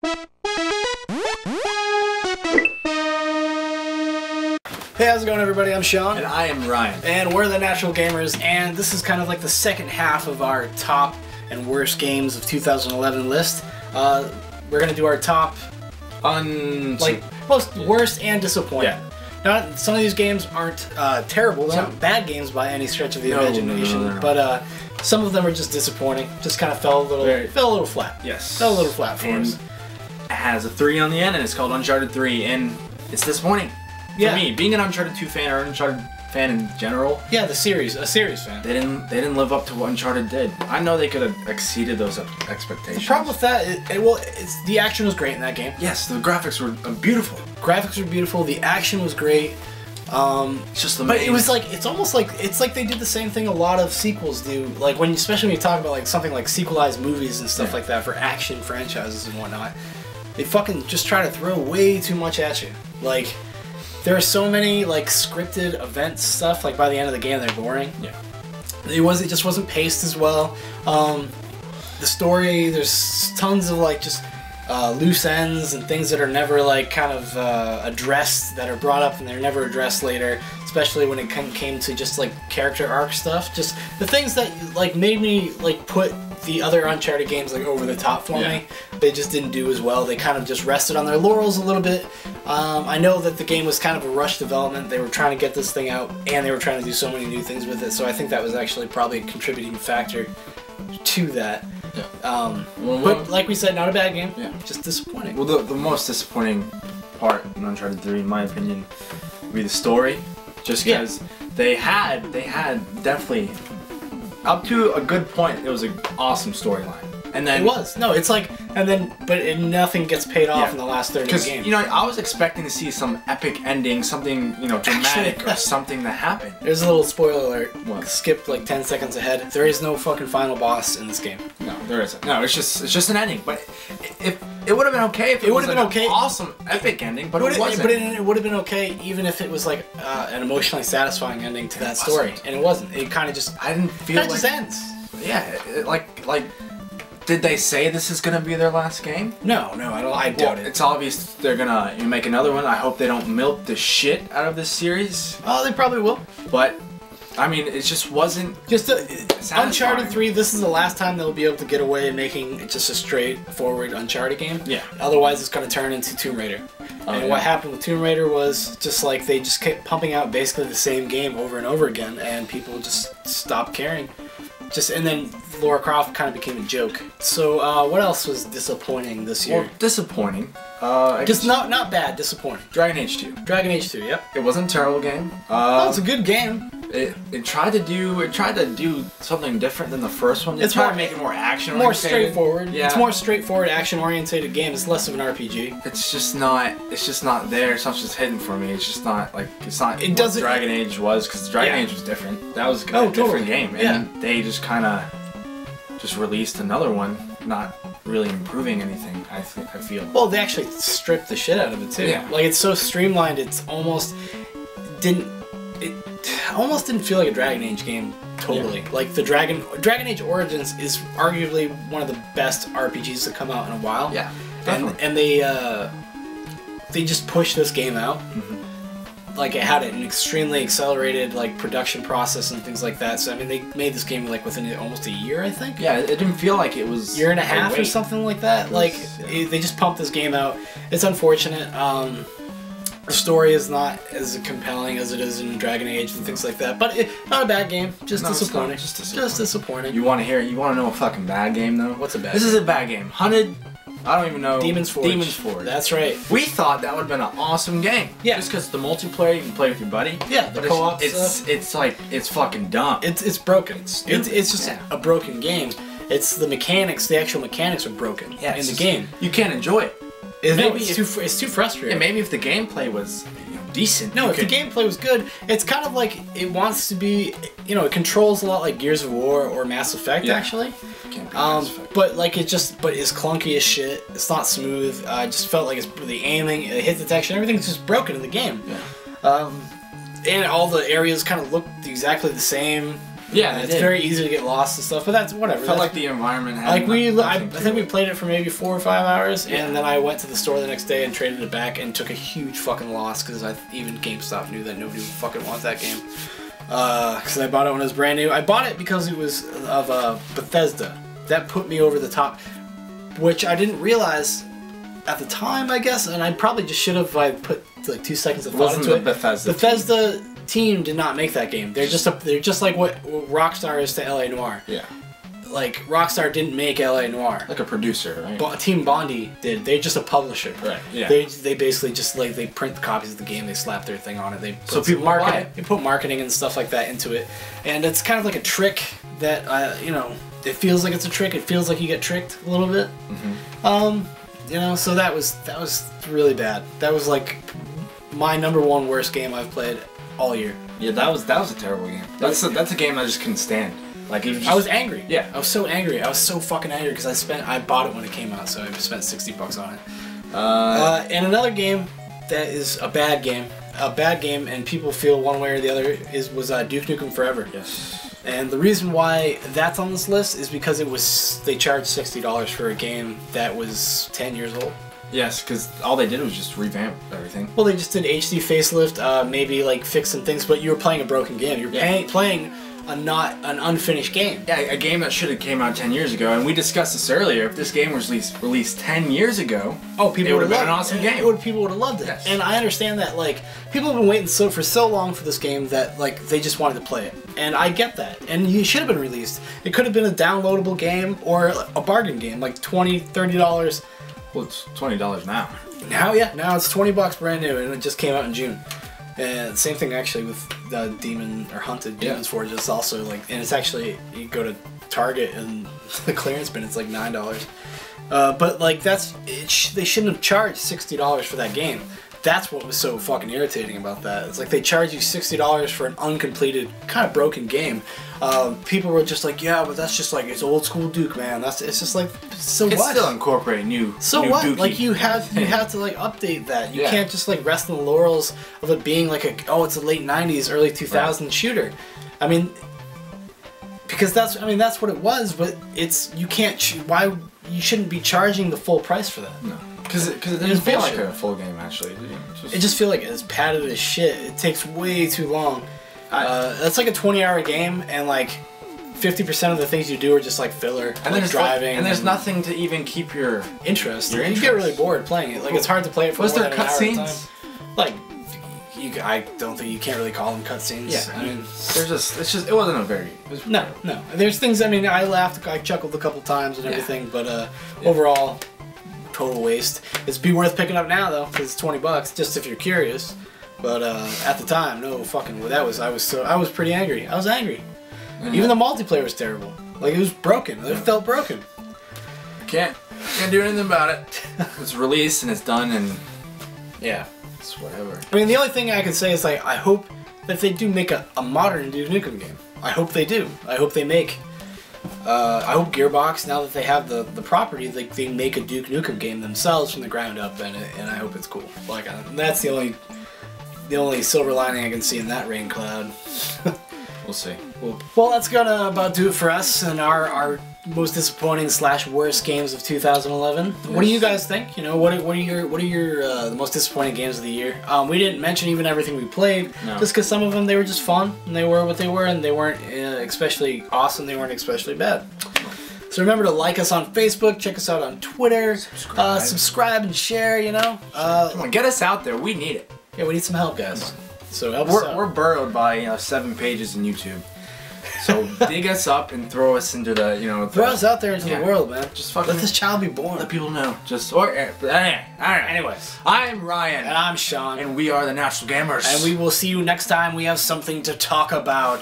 Hey, how's it going, everybody? I'm Sean. And I am Ryan. And we're the Natural Gamers, and this is kind of like the second half of our top and worst games of 2011 list. We're going to do our top most worst and disappointing. Yeah. Now, some of these games aren't terrible. They're not bad games by any stretch of the imagination. No. But some of them are just disappointing. Just kind of fell a little flat. Yes. Fell a little flat for us. It has a 3 on the end, and it's called Uncharted 3, and it's disappointing. For me, being an Uncharted 2 fan or Uncharted fan in general. Yeah, a series fan. They didn't live up to what Uncharted did. I know they could have exceeded those expectations. The problem with that, the action was great in that game. Yes, the graphics were beautiful. Graphics were beautiful. The action was great. It's just the but it was like it's like they did the same thing a lot of sequels do. Like especially when you talk about like something like sequelized movies and stuff like that for action franchises and whatnot, they fucking just try to throw way too much at you. Like, there are so many like scripted events stuff. Like by the end of the game, they're boring. Yeah, it just wasn't paced as well. The story, there's tons of like just loose ends and things that are never like kind of addressed, that are brought up and they're never addressed later. Especially when it came to just like character arc stuff. Just the things that like made me like put the other Uncharted games like over the top for me. They just didn't do as well. They kind of just rested on their laurels a little bit. I know that the game was kind of a rush development. They were trying to get this thing out and they were trying to do so many new things with it. So I think that was actually probably a contributing factor to that. Yeah. But like we said, not a bad game. Yeah. Just disappointing. Well, the most disappointing part in Uncharted 3, in my opinion, would be the story. Just because they had definitely, up to a good point, it was an awesome storyline. And then it was. No, it's like, but nothing gets paid off in the last third of the game. You know, I was expecting to see some epic ending, something, you know, dramatic or something that happened. There's a little spoiler alert. What? Skip like 10 seconds ahead. There is no fucking final boss in this game. No, there isn't. No, it's just an ending. But if it would have been okay if it would have been okay. Awesome, epic ending, but it wasn't. But it would have been okay even if it was like an emotionally satisfying ending to that story, and it wasn't. It kind of just I didn't feel like it just ends. Yeah, like. Did they say this is gonna be their last game? No, I doubt it. It's obvious they're gonna make another one. I hope they don't milk the shit out of this series. Oh, they probably will. But I mean, it just wasn't. Just Uncharted 3. This is the last time they'll be able to get away making just a straightforward Uncharted game. Yeah. Otherwise, it's gonna turn into Tomb Raider. And what happened with Tomb Raider was just like they just kept pumping out basically the same game over and over again, and people just stopped caring. And then Lara Croft kind of became a joke. So what else was disappointing this year? Well, disappointing. Just not bad, disappointing. Dragon Age 2. Dragon Age 2, yep. It wasn't a terrible game. It's a good game. It tried to do something different than the first one. It tried to make it more action-oriented. More straightforward. Yeah. It's more straightforward, action-oriented game. It's less of an RPG. It's just not there. It's not just hidden for me. It's just not like what Dragon Age was, because Dragon Age was different. That was a different game, and they just kind of released another one, not really improving anything. I feel. Well, they actually stripped the shit out of it too. Yeah. Like it's so streamlined. It almost didn't feel like a Dragon Age game. Totally. Yeah. Like the Dragon Age Origins is arguably one of the best RPGs to come out in a while. Yeah, definitely. And they just pushed this game out. Mm-hmm. Like it had an extremely accelerated like production process and things like that. So I mean, they made this game like within almost a year, I think. Yeah, it didn't feel like it was year and a half or something like that. They just pumped this game out. It's unfortunate. The story is not as compelling as it is in Dragon Age and things like that, but not a bad game. Just disappointing. Just disappointing. You want to know a fucking bad game though? What's a bad? This is a bad game. Hunted. I don't even know. Demon's Forge. That's right. We thought that would have been an awesome game. Yeah. Just because the multiplayer, you can play with your buddy. Yeah, the co-op stuff. It's fucking dumb. It's broken. It's just a broken game. It's the mechanics. The actual mechanics are broken in the game. You can't enjoy it. It's too frustrating. Yeah, maybe if the gameplay was decent. No, if the gameplay was good, it's kind of like it wants to be. It controls a lot like Gears of War or Mass Effect actually. But like but it's clunky as shit. It's not smooth. I just felt like the aiming, the hit detection, everything's just broken in the game. Yeah. And all the areas kind of look exactly the same. Yeah, it's very easy to get lost and stuff, but that's whatever. It felt like the environment had like I think we played it for maybe 4 or 5 hours, and then I went to the store the next day and traded it back and took a huge fucking loss because even GameStop knew that nobody would fucking want that game. Because I bought it when it was brand new. I bought it because it was of Bethesda. That put me over the top, which I didn't realize at the time, I guess, and I probably just should have. I put like 2 seconds of thought into it. Bethesda team did not make that game. They're just like what Rockstar is to LA Noire. Yeah. Like Rockstar didn't make LA Noire. Like a producer, right? Team Bondi did. They're just a publisher. Right. Yeah. They basically just like they print the copies of the game. They slap their thing on it. They so people market it. They put marketing and stuff like that into it, and it's kind of like a trick that you know. It feels like it's a trick. It feels like you get tricked a little bit. You know, so that was really bad. That was like my #1 worst game I've played all year. Yeah, that was a terrible game. That's a game I just couldn't stand. Like I was angry. Yeah, I was so angry. I was so fucking angry because I bought it when it came out, so I spent $60 on it. And another game that is a bad game, and people feel one way or the other was Duke Nukem Forever. Yes. And the reason why that's on this list is because they charged $60 for a game that was 10 years old. Yes, because all they did was just revamp everything. Well, they just did HD facelift, maybe like fix some things, but you were playing a broken game. You're playing an unfinished game. Yeah, a game that should have came out 10 years ago. And we discussed this earlier. If this game was released 10 years ago, people would have been an awesome game. People would have loved it. Yes. And I understand that, like, people have been waiting for so long for this game that, like, they just wanted to play it. And I get that. And it should have been released. It could have been a downloadable game or a bargain game, like $20, $30. Well, it's $20 now. Now it's $20 brand new, and it just came out in June. And same thing actually with Hunted Demon's Forge. It's also like, and it's actually, you go to Target and the clearance bin, it's like $9. But like they shouldn't have charged $60 for that game. That's what was so fucking irritating about that. It's like they charge you $60 for an uncompleted, kind of broken game. People were just like, yeah, but that's just like, it's old school Duke, man. It's just like, so it's what? It's still incorporating new. So new what? Dookie. Like you have to like update that. You can't just like rest in the laurels of it being like it's a late '90s, early 2000s shooter. I mean, because that's what it was. But you can't. Why you shouldn't be charging the full price for that? No. Because it didn't feel like a full game, actually. It just feels like it's padded as shit. It takes way too long. That's like a 20-hour game, and like 50% of the things you do are just like filler, and like driving. And there's nothing to even keep your interest. You get really bored playing it. Like it's hard to play it for more than an hour at a time. Like, I don't think you can't really call them cutscenes. Yeah, I mean, it wasn't a very. No. There's things. I mean, I laughed, I chuckled a couple times and everything, but overall. Total waste. It's worth picking up now though, because it's $20, just if you're curious. But at the time, no fucking. I was pretty angry. I was angry. Even the multiplayer was terrible. Like it was broken. It felt broken. Can't do anything about it. It's released and it's done, and yeah, it's whatever. I mean, the only thing I can say is like I hope that if they do make a modern Duke Nukem game. I hope they do. I hope they make. I hope Gearbox, now that they have the property, they make a Duke Nukem game themselves from the ground up, and I hope it's cool. Like that's the only silver lining I can see in that rain cloud. We'll see. Well, that's gonna about do it for us and our most disappointing / worst games of 2011. Yes. What do you guys think? You know, what are your the most disappointing games of the year? We didn't mention even everything we played, just because some of them they were just fun and they were what they were, and they weren't especially awesome. They weren't especially bad. So remember to like us on Facebook, check us out on Twitter, subscribe and share. You know, come on, get us out there. We need it. Yeah, we need some help, guys. So help us out. We're burrowed by 7 pages in YouTube. So dig us up and throw us into the, throw us out there into the world, man. Just fucking let this child be born. Let people know. Anyways, I'm Ryan. And I'm Sean. And we are the Natural Gamers. And we will see you next time. We have something to talk about.